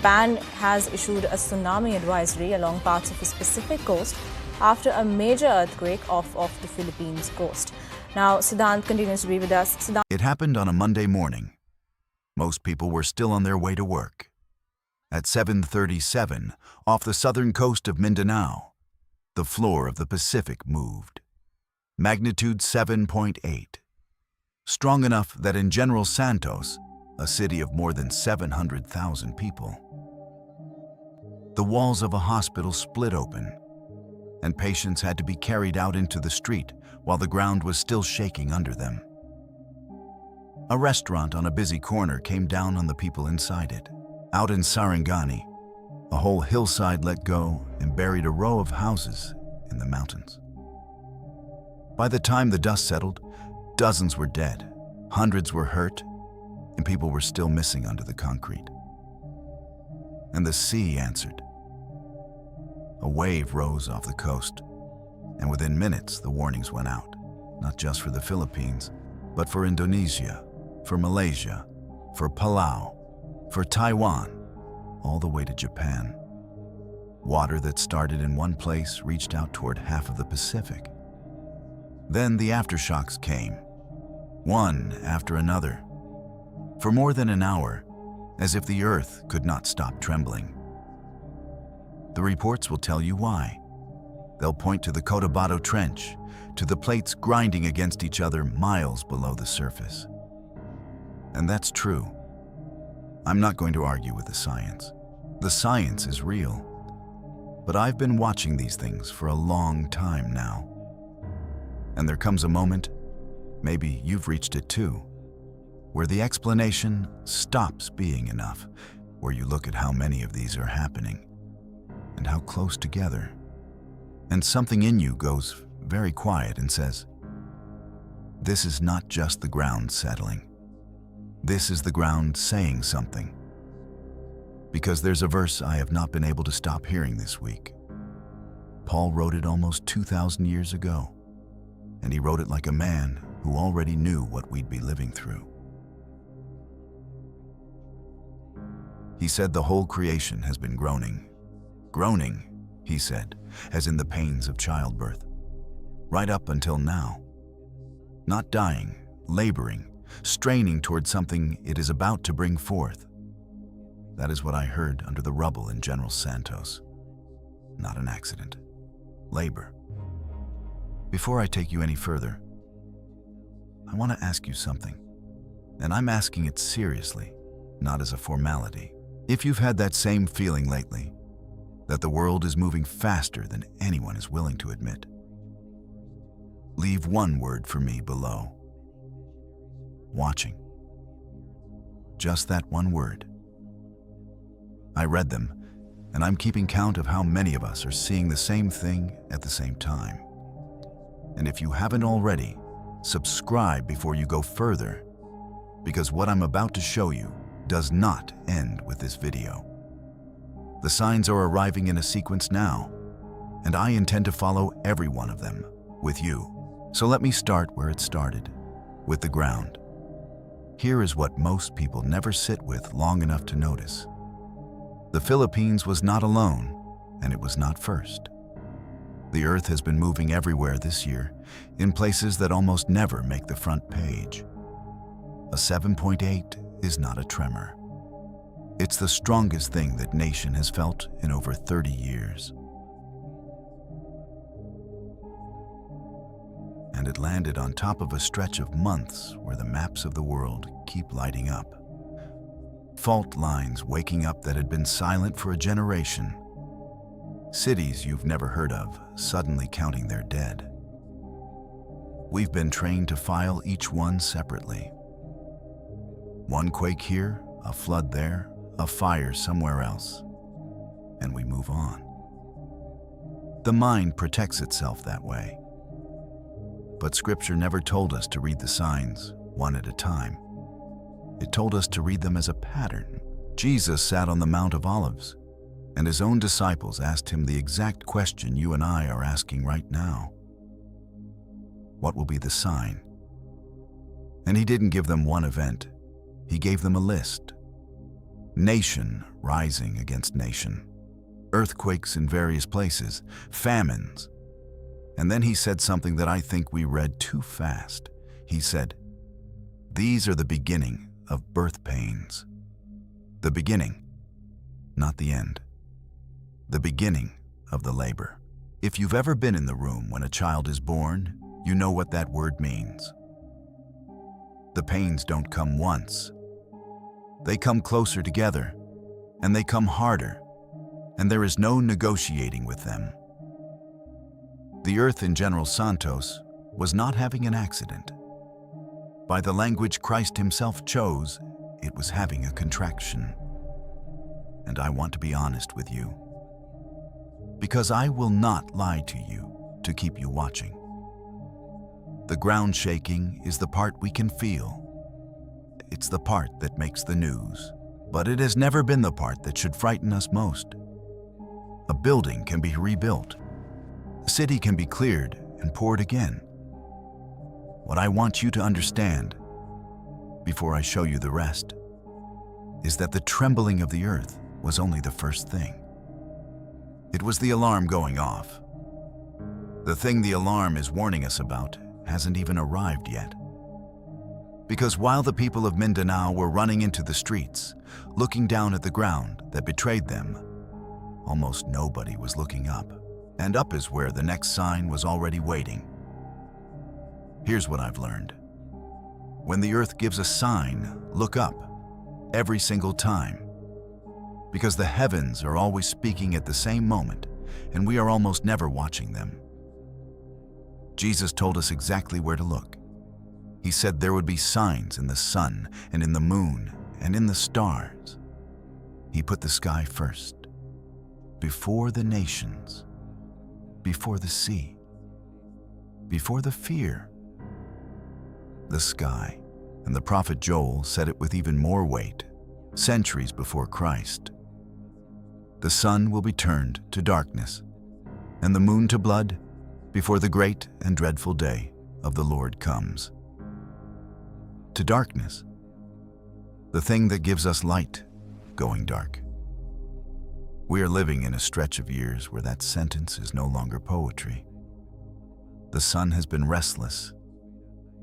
Japan has issued a tsunami advisory along parts of its Pacific coast after a major earthquake off the Philippines coast. Now, Siddhant continues to be with us. Siddhant. It happened on a Monday morning. Most people were still on their way to work. At 7:37, off the southern coast of Mindanao, the floor of the Pacific moved. Magnitude 7.8. Strong enough that in General Santos, a city of more than 700,000 people, the walls of a hospital split open, and patients had to be carried out into the street while the ground was still shaking under them. A restaurant on a busy corner came down on the people inside it. Out in Sarangani, a whole hillside let go and buried a row of houses in the mountains. By the time the dust settled, dozens were dead, hundreds were hurt, and people were still missing under the concrete. And the sea answered. A wave rose off the coast, and within minutes the warnings went out, not just for the Philippines, but for Indonesia, for Malaysia, for Palau, for Taiwan, all the way to Japan. Water that started in one place reached out toward half of the Pacific. Then the aftershocks came, one after another, for more than an hour, as if the earth could not stop trembling. The reports will tell you why. They'll point to the Cotabato Trench, to the plates grinding against each other miles below the surface. And that's true. I'm not going to argue with the science. The science is real. But I've been watching these things for a long time now. And there comes a moment, maybe you've reached it too, where the explanation stops being enough, where you look at how many of these are happening and how close together, and something in you goes very quiet and says, this is not just the ground settling. This is the ground saying something. Because there's a verse I have not been able to stop hearing this week. Paul wrote it almost 2,000 years ago, and he wrote it like a man who already knew what we'd be living through. He said the whole creation has been groaning. Groaning, he said, as in the pains of childbirth, right up until now. Not dying, laboring, straining toward something it is about to bring forth. That is what I heard under the rubble in General Santos. Not an accident. Labor. Before I take you any further, I want to ask you something. And I'm asking it seriously, not as a formality. If you've had that same feeling lately, that the world is moving faster than anyone is willing to admit, leave one word for me below. Watching. Just that one word. I read them, and I'm keeping count of how many of us are seeing the same thing at the same time. And if you haven't already, subscribe before you go further, because what I'm about to show you does not end with this video. The signs are arriving in a sequence now, and I intend to follow every one of them with you. So let me start where it started, with the ground. Here is what most people never sit with long enough to notice. The Philippines was not alone, and it was not first. The earth has been moving everywhere this year, in places that almost never make the front page. A 7.8 is not a tremor. It's the strongest thing that nation has felt in over 30 years. And it landed on top of a stretch of months where the maps of the world keep lighting up. Fault lines waking up that had been silent for a generation. Cities you've never heard of suddenly counting their dead. We've been trained to file each one separately. One quake here, a flood there, a fire somewhere else, and we move on. The mind protects itself that way. But Scripture never told us to read the signs one at a time. It told us to read them as a pattern. Jesus sat on the Mount of Olives, and his own disciples asked him the exact question you and I are asking right now. What will be the sign? And he didn't give them one event. He gave them a list. Nation rising against nation. Earthquakes in various places, famines. And then he said something that I think we read too fast. He said, "These are the beginning of birth pains." The beginning, not the end. The beginning of the labor. If you've ever been in the room when a child is born, you know what that word means. The pains don't come once. They come closer together, and they come harder, and there is no negotiating with them. The earth in General Santos was not having an accident. By the language Christ himself chose, it was having a contraction. And I want to be honest with you, because I will not lie to you to keep you watching. The ground shaking is the part we can feel. It's the part that makes the news, but it has never been the part that should frighten us most. A building can be rebuilt. A city can be cleared and poured again. What I want you to understand, before I show you the rest, is that the trembling of the earth was only the first thing. It was the alarm going off. The thing the alarm is warning us about hasn't even arrived yet. Because while the people of Mindanao were running into the streets, looking down at the ground that betrayed them, almost nobody was looking up. And up is where the next sign was already waiting. Here's what I've learned. When the earth gives a sign, look up, every single time. Because the heavens are always speaking at the same moment, and we are almost never watching them. Jesus told us exactly where to look. He said there would be signs in the sun, and in the moon, and in the stars. He put the sky first, before the nations, before the sea, before the fear. The sky, and the prophet Joel said it with even more weight, centuries before Christ. The sun will be turned to darkness, and the moon to blood, before the great and dreadful day of the Lord comes. To darkness, the thing that gives us light, going dark. We are living in a stretch of years where that sentence is no longer poetry. The sun has been restless,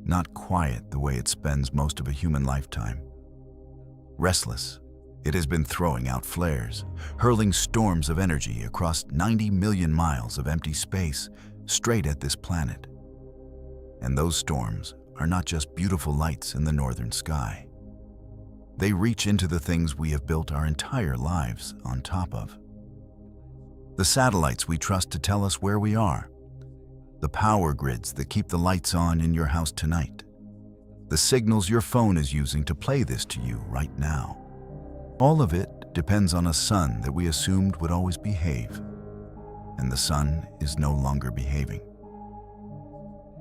not quiet the way it spends most of a human lifetime. Restless, it has been throwing out flares, hurling storms of energy across 90 million miles of empty space straight at this planet. And those storms are not just beautiful lights in the northern sky. They reach into the things we have built our entire lives on top of. The satellites we trust to tell us where we are. The power grids that keep the lights on in your house tonight. The signals your phone is using to play this to you right now. All of it depends on a sun that we assumed would always behave. And the sun is no longer behaving.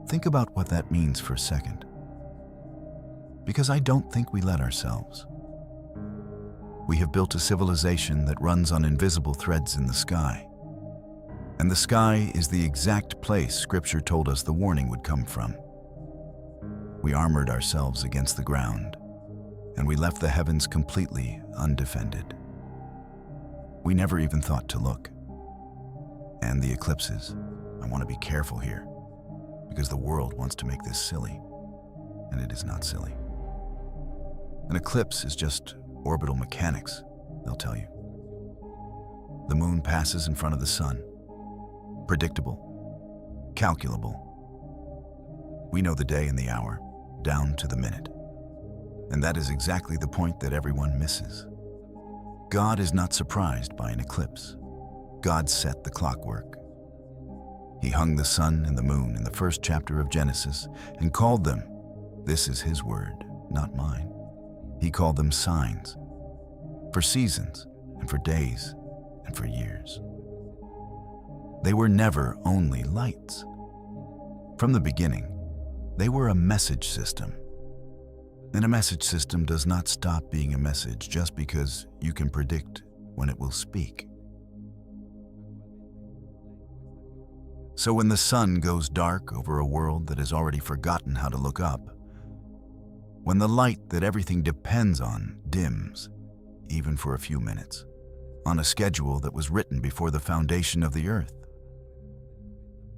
Think about what that means for a second. Because I don't think we let ourselves. We have built a civilization that runs on invisible threads in the sky. And the sky is the exact place Scripture told us the warning would come from. We armored ourselves against the ground, and we left the heavens completely undefended. We never even thought to look. And the eclipses. I want to be careful here, because the world wants to make this silly, and it is not silly. An eclipse is just orbital mechanics, they'll tell you. The moon passes in front of the sun. Predictable, calculable. We know the day and the hour, down to the minute. And that is exactly the point that everyone misses. God is not surprised by an eclipse. God set the clockwork. He hung the sun and the moon in the first chapter of Genesis and called them, this is his word, not mine. He called them signs, for seasons and for days and for years. They were never only lights. From the beginning, they were a message system. And a message system does not stop being a message just because you can predict when it will speak. So when the sun goes dark over a world that has already forgotten how to look up, when the light that everything depends on dims, even for a few minutes, on a schedule that was written before the foundation of the earth.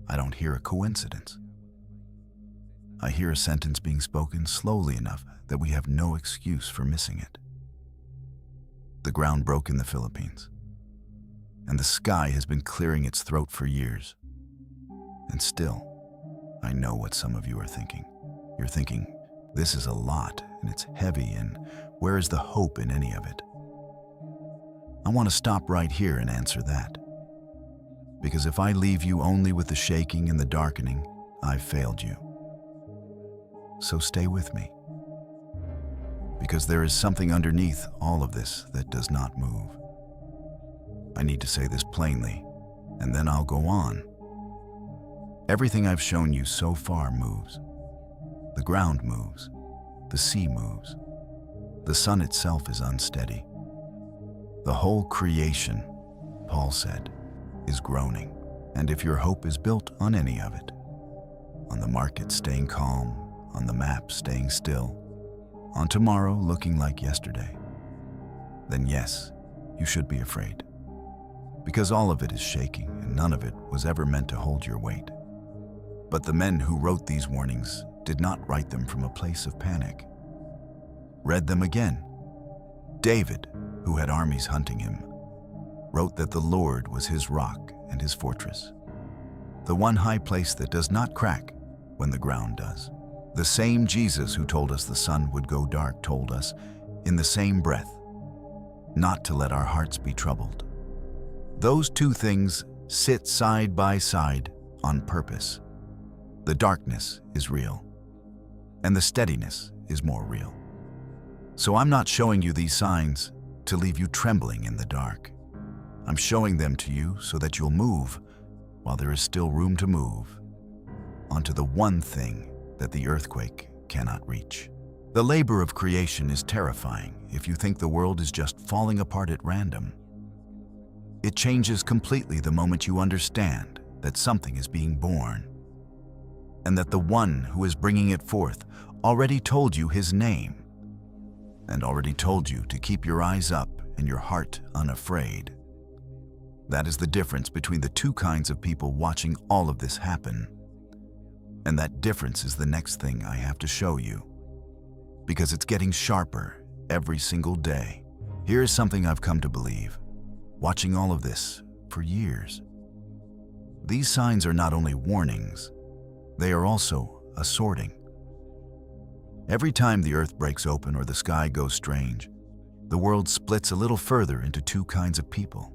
I don't hear a coincidence. I hear a sentence being spoken slowly enough that we have no excuse for missing it. The ground broke in the Philippines, and the sky has been clearing its throat for years. And still, I know what some of you are thinking. You're thinking, this is a lot, and it's heavy, and where is the hope in any of it? I want to stop right here and answer that. Because if I leave you only with the shaking and the darkening, I've failed you. So stay with me. Because there is something underneath all of this that does not move. I need to say this plainly, and then I'll go on. Everything I've shown you so far moves. The ground moves. The sea moves. The sun itself is unsteady. The whole creation, Paul said, is groaning. And if your hope is built on any of it, on the market staying calm, on the map staying still, on tomorrow looking like yesterday, then yes, you should be afraid. Because all of it is shaking and none of it was ever meant to hold your weight. But the men who wrote these warnings did not write them from a place of panic. Read them again. David, who had armies hunting him, wrote that the Lord was his rock and his fortress, the one high place that does not crack when the ground does. The same Jesus who told us the sun would go dark told us, in the same breath, not to let our hearts be troubled. Those two things sit side by side on purpose. The darkness is real, and the steadiness is more real. So I'm not showing you these signs to leave you trembling in the dark. I'm showing them to you so that you'll move, while there is still room to move, onto the one thing that the earthquake cannot reach. The labor of creation is terrifying if you think the world is just falling apart at random. It changes completely the moment you understand that something is being born, and that the one who is bringing it forth already told you his name, and already told you to keep your eyes up and your heart unafraid. That is the difference between the two kinds of people watching all of this happen. And that difference is the next thing I have to show you, because it's getting sharper every single day. Here is something I've come to believe, watching all of this for years. These signs are not only warnings, they are also a sorting. Every time the earth breaks open or the sky goes strange, the world splits a little further into two kinds of people.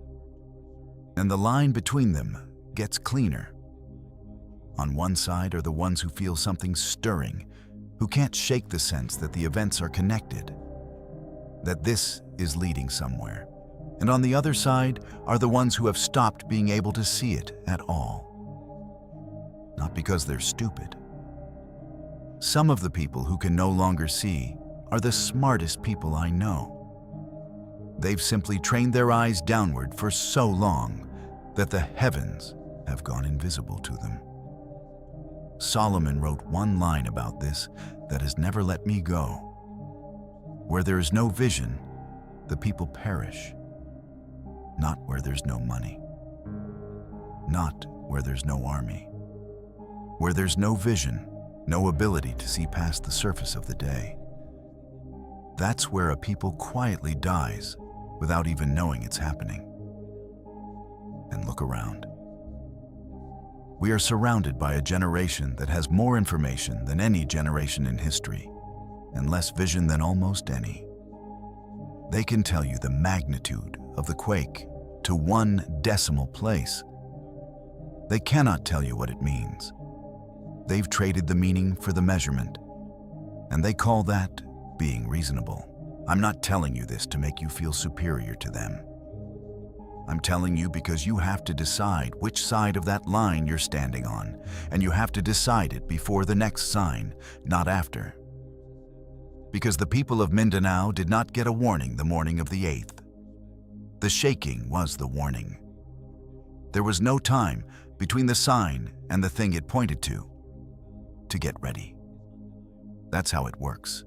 And the line between them gets cleaner. On one side are the ones who feel something stirring, who can't shake the sense that the events are connected, that this is leading somewhere. And on the other side are the ones who have stopped being able to see it at all. Not because they're stupid. Some of the people who can no longer see are the smartest people I know. They've simply trained their eyes downward for so long that the heavens have gone invisible to them. Solomon wrote one line about this that has never let me go. Where there is no vision, the people perish. Not where there's no money. Not where there's no army. Where there's no vision, no ability to see past the surface of the day. That's where a people quietly dies without even knowing it's happening. And look around. We are surrounded by a generation that has more information than any generation in history, and less vision than almost any. They can tell you the magnitude of the quake to 1 decimal place. They cannot tell you what it means. They've traded the meaning for the measurement, and they call that being reasonable. I'm not telling you this to make you feel superior to them. I'm telling you because you have to decide which side of that line you're standing on, and you have to decide it before the next sign, not after. Because the people of Mindanao did not get a warning the morning of the 8th. The shaking was the warning. There was no time between the sign and the thing it pointed to get ready. That's how it works.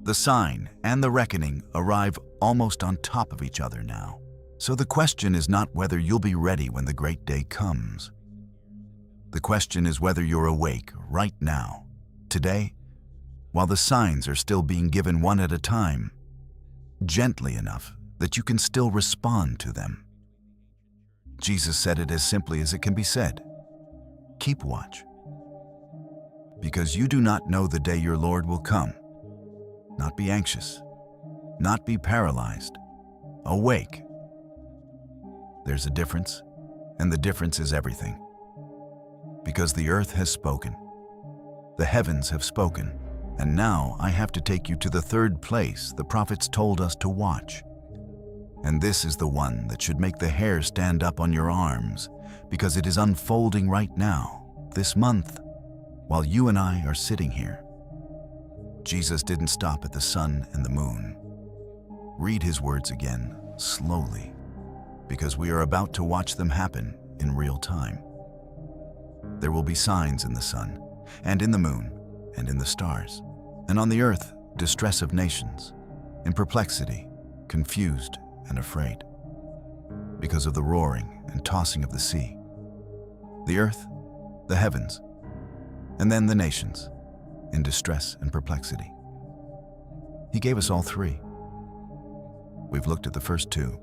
The sign and the reckoning arrive almost on top of each other now. So the question is not whether you'll be ready when the great day comes. The question is whether you're awake right now, today, while the signs are still being given one at a time, gently enough that you can still respond to them. Jesus said it as simply as it can be said. Keep watch, because you do not know the day your Lord will come. Not be anxious, not be paralyzed. Awake. There's a difference, and the difference is everything. Because the earth has spoken, the heavens have spoken, and now I have to take you to the third place the prophets told us to watch. And this is the one that should make the hair stand up on your arms, because it is unfolding right now, this month, while you and I are sitting here. Jesus didn't stop at the sun and the moon. Read his words again, slowly, because we are about to watch them happen in real time. There will be signs in the sun, and in the moon, and in the stars, and on the earth, distress of nations, in perplexity, confused and afraid, because of the roaring and tossing of the sea, the earth, the heavens, and then the nations, in distress and perplexity. He gave us all three. We've looked at the first two.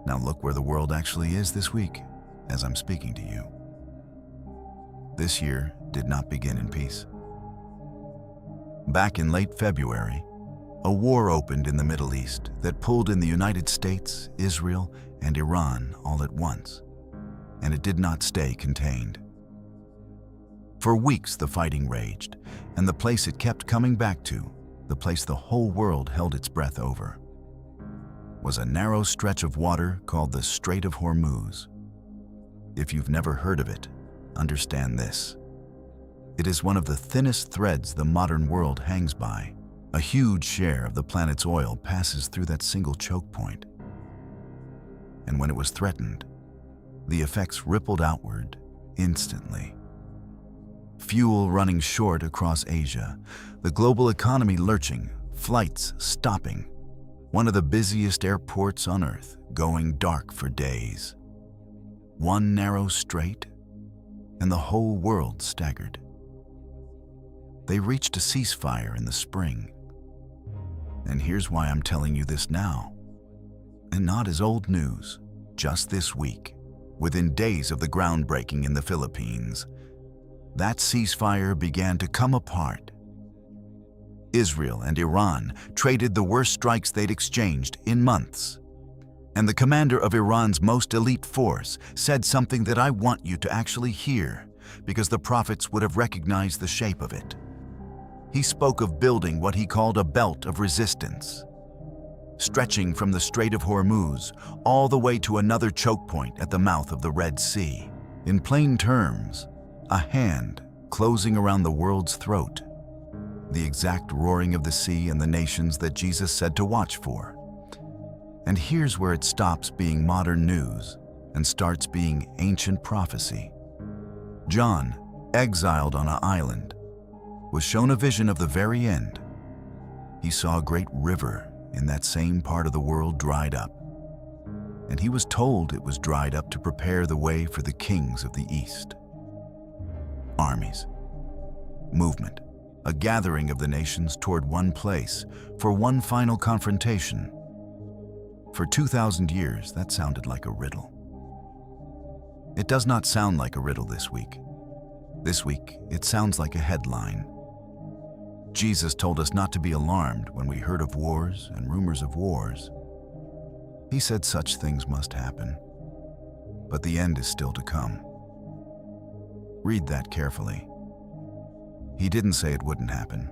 Now look where the world actually is this week, as I'm speaking to you. This year did not begin in peace. Back in late February, a war opened in the Middle East that pulled in the United States, Israel, and Iran all at once, and it did not stay contained. For weeks the fighting raged, and the place it kept coming back to, the place the whole world held its breath over, was a narrow stretch of water called the Strait of Hormuz. If you've never heard of it, understand this. It is one of the thinnest threads the modern world hangs by. A huge share of the planet's oil passes through that single choke point. And when it was threatened, the effects rippled outward instantly. Fuel running short across Asia, the global economy lurching, flights stopping, one of the busiest airports on Earth going dark for days. One narrow strait, and the whole world staggered. They reached a ceasefire in the spring. And here's why I'm telling you this now, and not as old news. Just this week, within days of the groundbreaking in the Philippines, that ceasefire began to come apart. Israel and Iran traded the worst strikes they'd exchanged in months. And the commander of Iran's most elite force said something that I want you to actually hear, because the prophets would have recognized the shape of it. He spoke of building what he called a belt of resistance, stretching from the Strait of Hormuz all the way to another choke point at the mouth of the Red Sea. In plain terms, a hand closing around the world's throat, the exact roaring of the sea and the nations that Jesus said to watch for. And here's where it stops being modern news and starts being ancient prophecy. John, exiled on an island, was shown a vision of the very end. He saw a great river in that same part of the world dried up, and he was told it was dried up to prepare the way for the kings of the East. Armies, movement, a gathering of the nations toward one place for one final confrontation. For 2,000 years, that sounded like a riddle. It does not sound like a riddle this week. This week, it sounds like a headline. Jesus told us not to be alarmed when we heard of wars and rumors of wars. He said such things must happen, but the end is still to come. Read that carefully. He didn't say it wouldn't happen.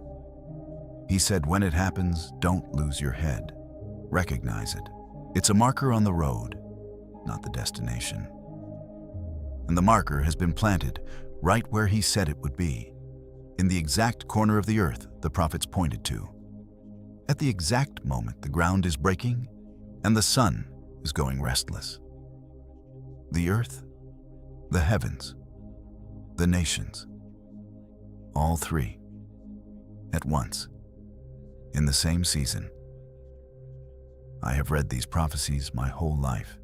He said when it happens, don't lose your head. Recognize it. It's a marker on the road, not the destination. And the marker has been planted right where he said it would be, in the exact corner of the earth the prophets pointed to. At the exact moment the ground is breaking and the sun is going restless. The earth, the heavens, the nations, all three, at once, in the same season. I have read these prophecies my whole life.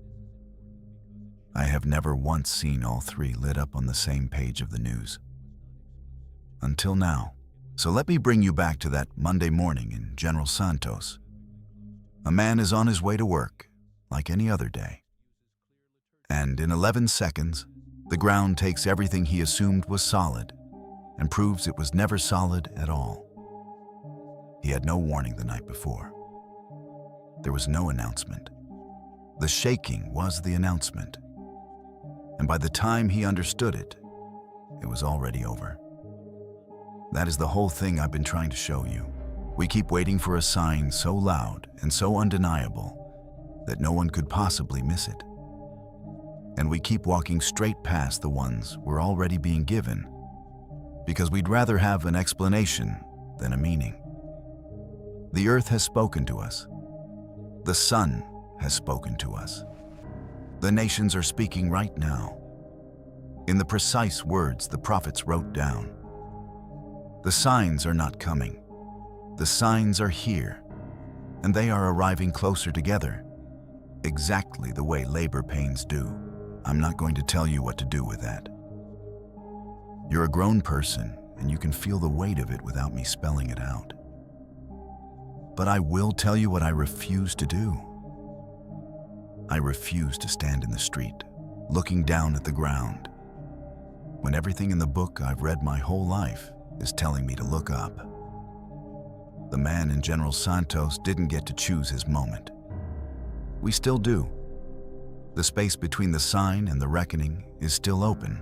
I have never once seen all three lit up on the same page of the news. Until now. So let me bring you back to that Monday morning in General Santos. A man is on his way to work, like any other day. And in 11 seconds, the ground takes everything he assumed was solid and proves it was never solid at all. He had no warning the night before. There was no announcement. The shaking was the announcement. And by the time he understood it, it was already over. That is the whole thing I've been trying to show you. We keep waiting for a sign so loud and so undeniable that no one could possibly miss it. And we keep walking straight past the ones we're already being given because we'd rather have an explanation than a meaning. The earth has spoken to us. The sun has spoken to us. The nations are speaking right now, in the precise words the prophets wrote down. The signs are not coming. The signs are here, and they are arriving closer together, exactly the way labor pains do. I'm not going to tell you what to do with that. You're a grown person, and you can feel the weight of it without me spelling it out. But I will tell you what I refuse to do. I refuse to stand in the street, looking down at the ground, when everything in the book I've read my whole life is telling me to look up. The man in General Santos didn't get to choose his moment. We still do. The space between the sign and the reckoning is still open.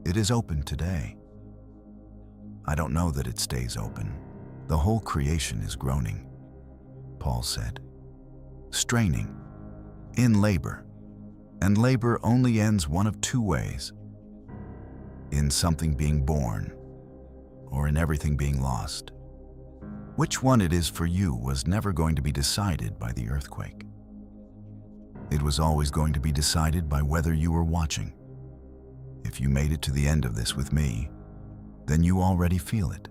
It is open today. I don't know that it stays open. The whole creation is groaning, Paul said, straining, in labor, and labor only ends one of two ways: in something being born, or in everything being lost. Which one it is for you was never going to be decided by the earthquake. It was always going to be decided by whether you were watching. If you made it to the end of this with me, then you already feel it,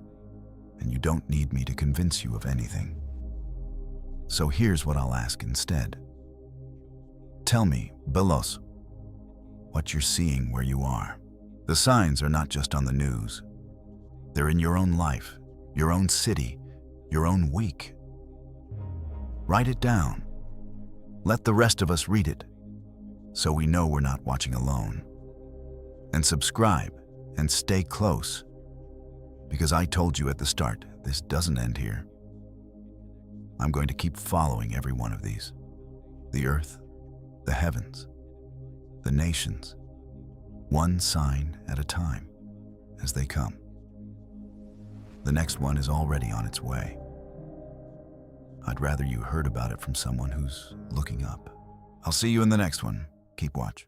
and you don't need me to convince you of anything. So here's what I'll ask instead. Tell me, Belos, what you're seeing where you are. The signs are not just on the news. They're in your own life, your own city, your own week. Write it down. Let the rest of us read it, so we know we're not watching alone. And subscribe and stay close, because I told you at the start, this doesn't end here. I'm going to keep following every one of these. The earth, the heavens, the nations, one sign at a time as they come. The next one is already on its way. I'd rather you heard about it from someone who's looking up. I'll see you in the next one. Keep watch.